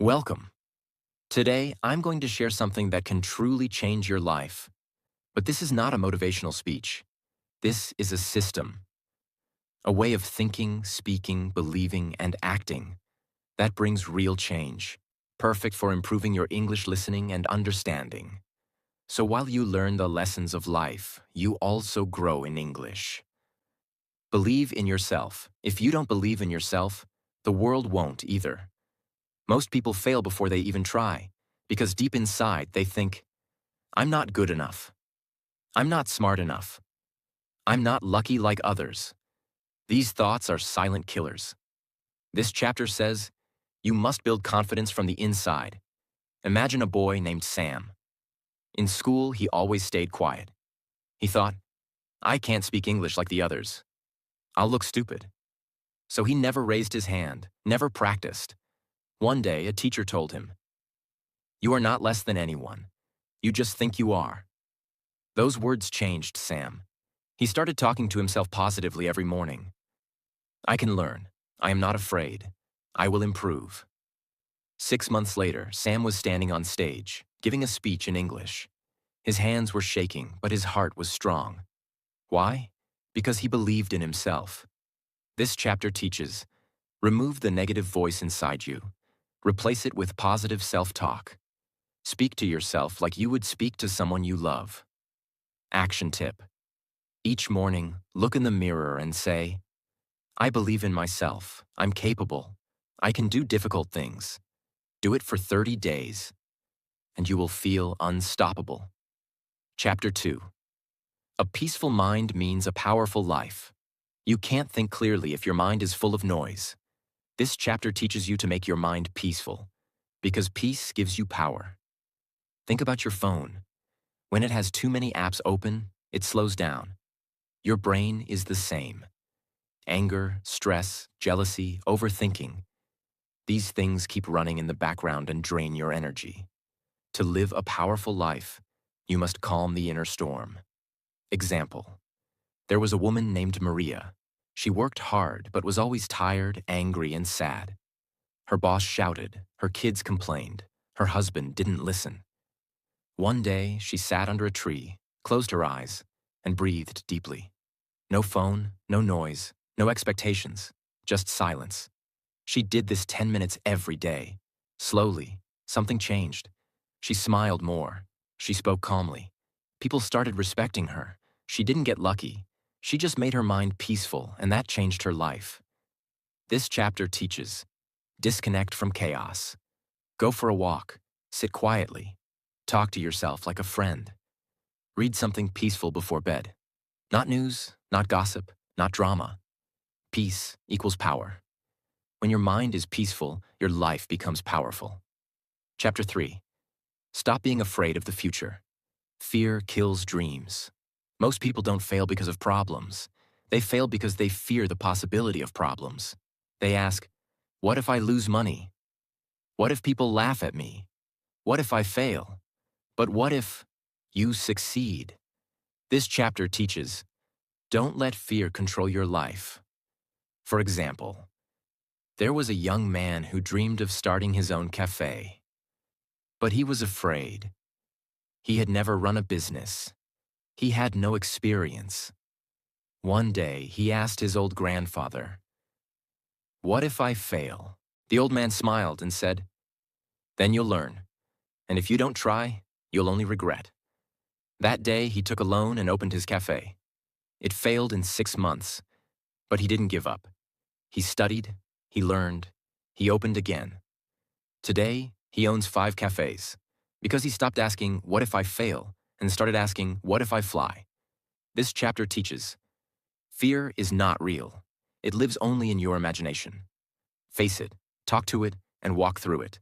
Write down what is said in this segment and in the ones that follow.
Welcome. Today, I'm going to share something that can truly change your life. But this is not a motivational speech. This is a system, a way of thinking, speaking, believing, and acting that brings real change, perfect for improving your English listening and understanding. So while you learn the lessons of life, you also grow in English. Believe in yourself. If you don't believe in yourself, the world won't either. Most people fail before they even try, because deep inside they think, I'm not good enough. I'm not smart enough. I'm not lucky like others. These thoughts are silent killers. This chapter says, you must build confidence from the inside. Imagine a boy named Sam. In school, he always stayed quiet. He thought, I can't speak English like the others. I'll look stupid. So he never raised his hand, never practiced. One day, a teacher told him, you are not less than anyone. You just think you are. Those words changed Sam. He started talking to himself positively every morning. I can learn. I am not afraid. I will improve. 6 months later, Sam was standing on stage, giving a speech in English. His hands were shaking, but his heart was strong. Why? Because he believed in himself. This chapter teaches, remove the negative voice inside you. Replace it with positive self-talk. Speak to yourself like you would speak to someone you love. Action tip. Each morning, look in the mirror and say, I believe in myself. I'm capable. I can do difficult things. Do it for 30 days, and you will feel unstoppable. Chapter 2. A peaceful mind means a powerful life. You can't think clearly if your mind is full of noise. This chapter teaches you to make your mind peaceful, because peace gives you power. Think about your phone. When it has too many apps open, it slows down. Your brain is the same. Anger, stress, jealousy, overthinking. These things keep running in the background and drain your energy. To live a powerful life, you must calm the inner storm. Example. There was a woman named Maria. She worked hard but was always tired, angry, and sad. Her boss shouted, her kids complained, her husband didn't listen. One day, she sat under a tree, closed her eyes, and breathed deeply. No phone, no noise, no expectations, just silence. She did this 10 minutes every day. Slowly, something changed. She smiled more. She spoke calmly. People started respecting her. She didn't get lucky. She just made her mind peaceful, and that changed her life. This chapter teaches, disconnect from chaos. Go for a walk. Sit quietly. Talk to yourself like a friend. Read something peaceful before bed. Not news, not gossip, not drama. Peace equals power. When your mind is peaceful, your life becomes powerful. Chapter 3. Stop being afraid of the future. Fear kills dreams. Most people don't fail because of problems. They fail because they fear the possibility of problems. They ask, what if I lose money? What if people laugh at me? What if I fail? But what if you succeed? This chapter teaches, don't let fear control your life. For example, there was a young man who dreamed of starting his own cafe. But he was afraid. He had never run a business. He had no experience. One day, he asked his old grandfather, what if I fail? The old man smiled and said, then you'll learn. And if you don't try, you'll only regret. That day, he took a loan and opened his cafe. It failed in 6 months, but he didn't give up. He studied, he learned, he opened again. Today, he owns 5 cafes because he stopped asking, what if I fail, and started asking, what if I fly? This chapter teaches, fear is not real. It lives only in your imagination. Face it, talk to it, and walk through it.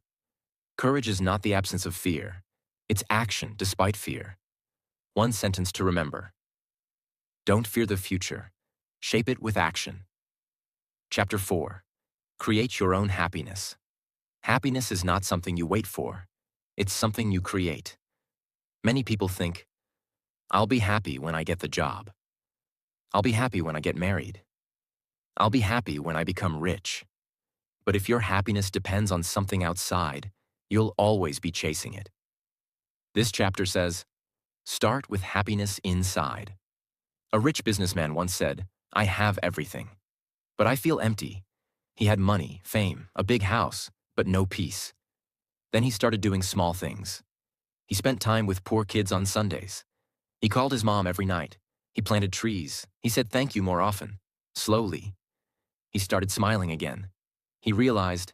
Courage is not the absence of fear. It's action despite fear. One sentence to remember. Don't fear the future. Shape it with action. Chapter 4. Create your own happiness. Happiness is not something you wait for. It's something you create. Many people think, I'll be happy when I get the job. I'll be happy when I get married. I'll be happy when I become rich. But if your happiness depends on something outside, you'll always be chasing it. This chapter says, start with happiness inside. A rich businessman once said, I have everything, but I feel empty. He had money, fame, a big house, but no peace. Then he started doing small things. He spent time with poor kids on Sundays. He called his mom every night. He planted trees. He said thank you more often. Slowly, he started smiling again. He realized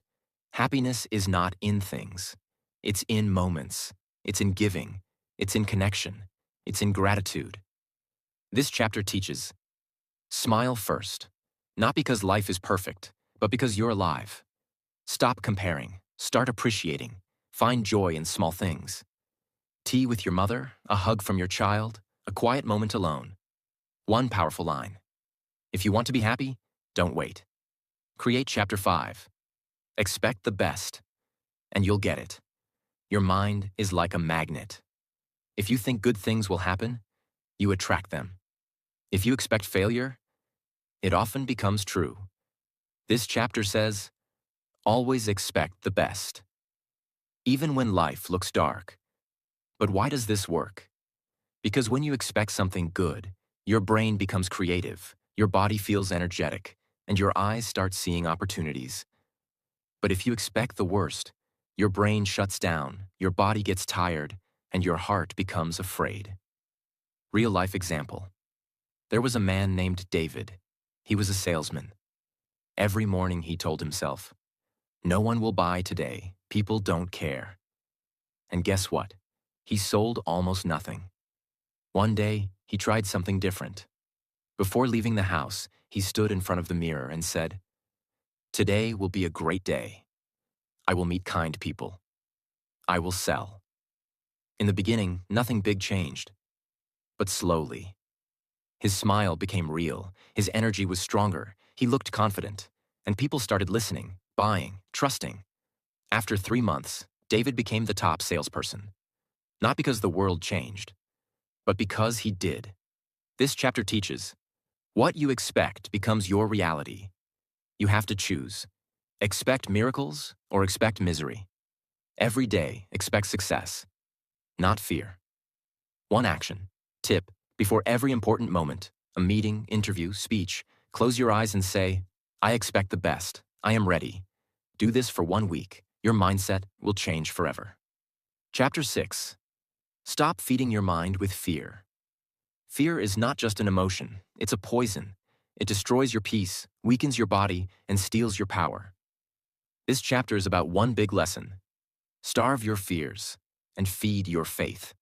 happiness is not in things. It's in moments. It's in giving. It's in connection. It's in gratitude. This chapter teaches, smile first, not because life is perfect, but because you're alive. Stop comparing. Start appreciating. Find joy in small things. Tea with your mother, a hug from your child, a quiet moment alone. One powerful line. If you want to be happy, don't wait. Create chapter 5. Expect the best, and you'll get it. Your mind is like a magnet. If you think good things will happen, you attract them. If you expect failure, it often becomes true. This chapter says, always expect the best, even when life looks dark. But why does this work? Because when you expect something good, your brain becomes creative, your body feels energetic, and your eyes start seeing opportunities. But if you expect the worst, your brain shuts down, your body gets tired, and your heart becomes afraid. Real-life example. There was a man named David. He was a salesman. Every morning he told himself, no one will buy today, people don't care. And guess what? He sold almost nothing. One day, he tried something different. Before leaving the house, he stood in front of the mirror and said, today will be a great day. I will meet kind people. I will sell. In the beginning, nothing big changed. But slowly, his smile became real, his energy was stronger, he looked confident, and people started listening, buying, trusting. After 3 months, David became the top salesperson. Not because the world changed, but because he did. This chapter teaches, what you expect becomes your reality. You have to choose. Expect miracles or expect misery. Every day, expect success, not fear. One action. Tip. Before every important moment, a meeting, interview, speech, close your eyes and say, I expect the best. I am ready. Do this for 1 week. Your mindset will change forever. Chapter 6. Stop feeding your mind with fear. Fear is not just an emotion, it's a poison. It destroys your peace, weakens your body, and steals your power. This chapter is about one big lesson. Starve your fears and feed your faith.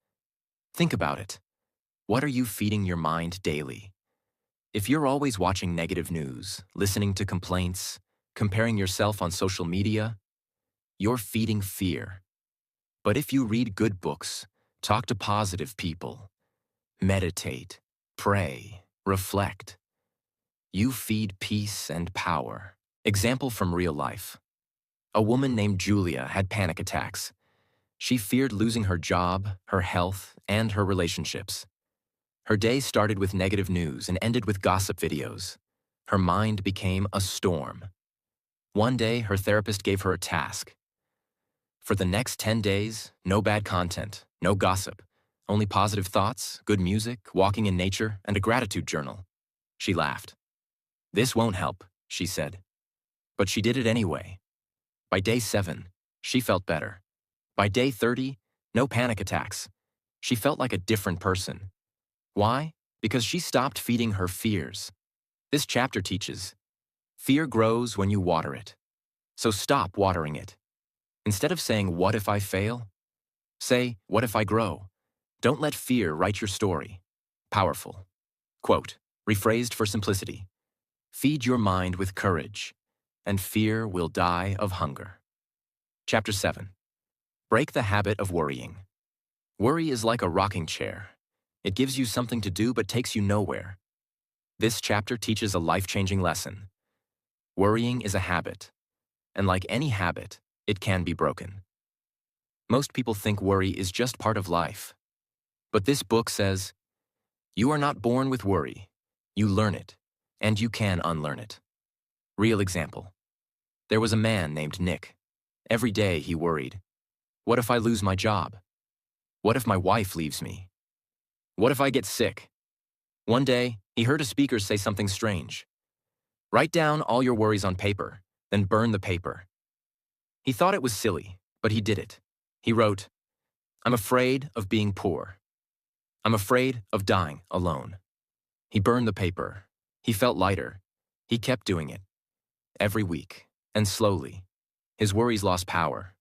Think about it. What are you feeding your mind daily? If you're always watching negative news, listening to complaints, comparing yourself on social media, you're feeding fear. But if you read good books, talk to positive people, meditate, pray, reflect, you feed peace and power. Example from real life. A woman named Julia had panic attacks. She feared losing her job, her health, and her relationships. Her day started with negative news and ended with gossip videos. Her mind became a storm. One day, her therapist gave her a task. For the next 10 days, no bad content, no gossip, only positive thoughts, good music, walking in nature, and a gratitude journal. She laughed. This won't help, she said. But she did it anyway. By day 7, she felt better. By day 30, no panic attacks. She felt like a different person. Why? Because she stopped feeding her fears. This chapter teaches, fear grows when you water it. So stop watering it. Instead of saying, what if I fail? Say, what if I grow? Don't let fear write your story. Powerful. Quote, rephrased for simplicity. Feed your mind with courage, and fear will die of hunger. Chapter 7. Break the habit of worrying. Worry is like a rocking chair. It gives you something to do but takes you nowhere. This chapter teaches a life-changing lesson. Worrying is a habit, and like any habit, it can be broken. Most people think worry is just part of life. But this book says, you are not born with worry. You learn it, and you can unlearn it. Real example. There was a man named Nick. Every day he worried. What if I lose my job? What if my wife leaves me? What if I get sick? One day, he heard a speaker say something strange. Write down all your worries on paper, then burn the paper. He thought it was silly, but he did it. He wrote, I'm afraid of being poor. I'm afraid of dying alone. He burned the paper. He felt lighter. He kept doing it. Every week, and slowly, his worries lost power.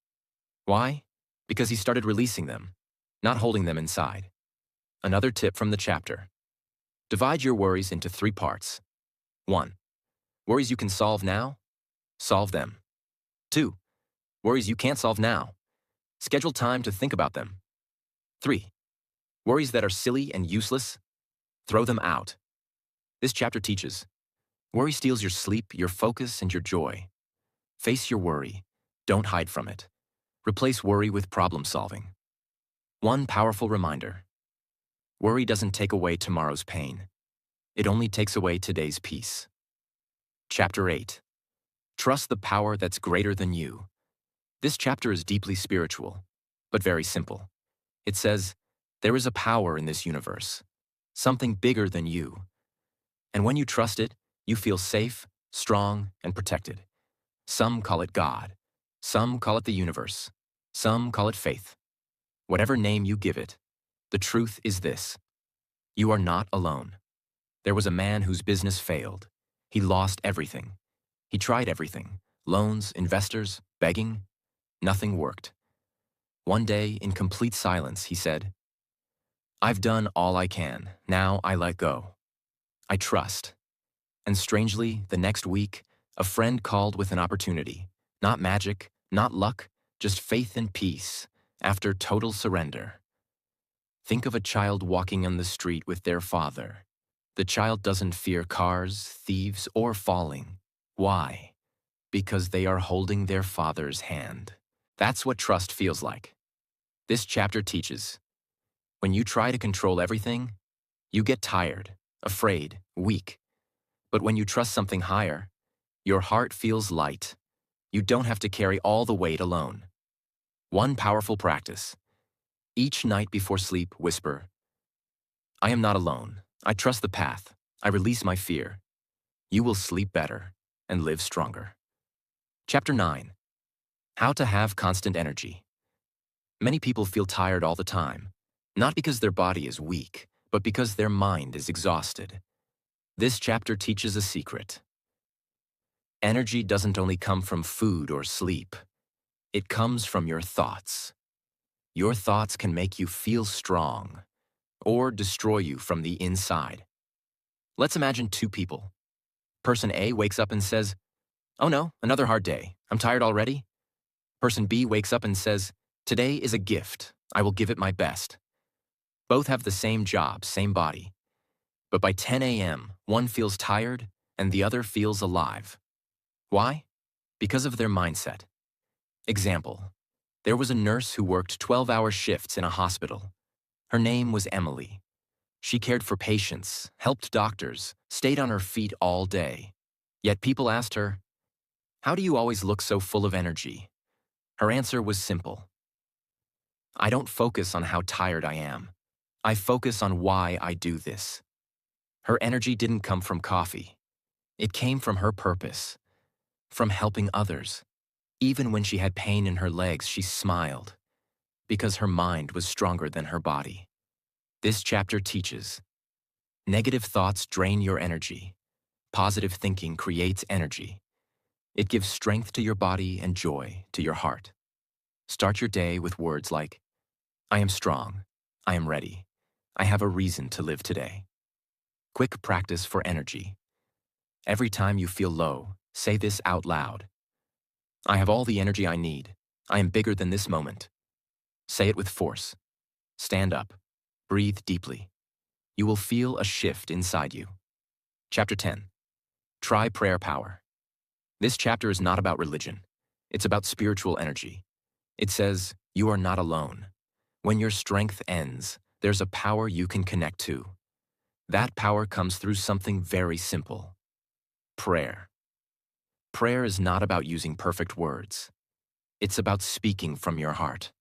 Why? Because he started releasing them, not holding them inside. Another tip from the chapter. Divide your worries into 3 parts. 1. Worries you can solve now? Solve them. 2. Worries you can't solve now? Schedule time to think about them. 3. Worries that are silly and useless? Throw them out. This chapter teaches, worry steals your sleep, your focus, and your joy. Face your worry. Don't hide from it. Replace worry with problem solving. One powerful reminder. Worry doesn't take away tomorrow's pain. It only takes away today's peace. Chapter 8. Trust the power that's greater than you. This chapter is deeply spiritual, but very simple. It says, there is a power in this universe, something bigger than you. And when you trust it, you feel safe, strong, and protected. Some call it God. Some call it the universe. Some call it faith. Whatever name you give it, the truth is this. You are not alone. There was a man whose business failed. He lost everything. He tried everything. Loans, investors, begging. Nothing worked. One day, in complete silence, he said, I've done all I can. Now I let go. I trust. And strangely, the next week, a friend called with an opportunity. Not magic, not luck, just faith and peace, after total surrender. Think of a child walking on the street with their father. The child doesn't fear cars, thieves, or falling. Why? Because they are holding their father's hand. That's what trust feels like. This chapter teaches, when you try to control everything, you get tired, afraid, weak. But when you trust something higher, your heart feels light. You don't have to carry all the weight alone. One powerful practice. Each night before sleep, whisper, I am not alone. I trust the path. I release my fear. You will sleep better and live stronger. Chapter 9. How to have constant energy. Many people feel tired all the time, not because their body is weak, but because their mind is exhausted. This chapter teaches a secret. Energy doesn't only come from food or sleep. It comes from your thoughts. Your thoughts can make you feel strong or destroy you from the inside. Let's imagine 2 people. Person A wakes up and says, oh no, another hard day. I'm tired already. Person B wakes up and says, today is a gift. I will give it my best. Both have the same job, same body. But by 10 a.m., one feels tired and the other feels alive. Why? Because of their mindset. Example. There was a nurse who worked 12-hour shifts in a hospital. Her name was Emily. She cared for patients, helped doctors, stayed on her feet all day. Yet people asked her, how do you always look so full of energy? Her answer was simple. I don't focus on how tired I am. I focus on why I do this. Her energy didn't come from coffee. It came from her purpose, from helping others. Even when she had pain in her legs, she smiled, because her mind was stronger than her body. This chapter teaches, negative thoughts drain your energy. Positive thinking creates energy. It gives strength to your body and joy to your heart. Start your day with words like, I am strong. I am ready. I have a reason to live today. Quick practice for energy. Every time you feel low, say this out loud. I have all the energy I need. I am bigger than this moment. Say it with force. Stand up. Breathe deeply. You will feel a shift inside you. Chapter 10. Try prayer power. This chapter is not about religion. It's about spiritual energy. It says, you are not alone. When your strength ends, there's a power you can connect to. That power comes through something very simple. Prayer. Prayer is not about using perfect words. It's about speaking from your heart.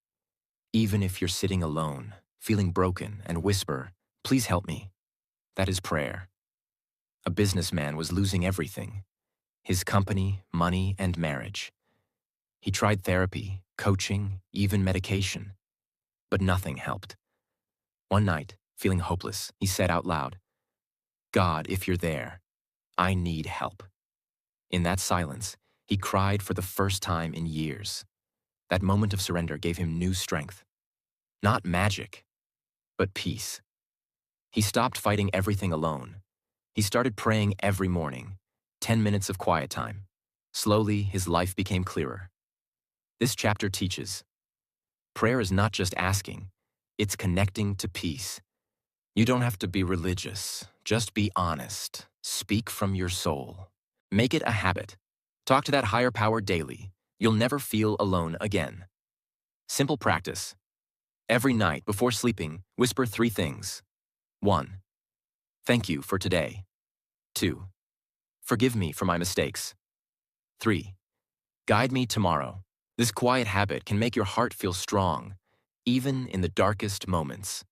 Even if you're sitting alone, feeling broken, and whisper, "Please help me." That is prayer. A businessman was losing everything: his company, money, and marriage. He tried therapy, coaching, even medication, but nothing helped. One night, feeling hopeless, he said out loud, "God, if you're there, I need help." In that silence, he cried for the first time in years. That moment of surrender gave him new strength. Not magic, but peace. He stopped fighting everything alone. He started praying every morning, 10 minutes of quiet time. Slowly, his life became clearer. This chapter teaches prayer is not just asking, it's connecting to peace. You don't have to be religious, just be honest. Speak from your soul. Make it a habit. Talk to that higher power daily. You'll never feel alone again. Simple practice. Every night before sleeping, whisper 3 things. 1. Thank you for today. 2. Forgive me for my mistakes. 3. Guide me tomorrow. This quiet habit can make your heart feel strong, even in the darkest moments.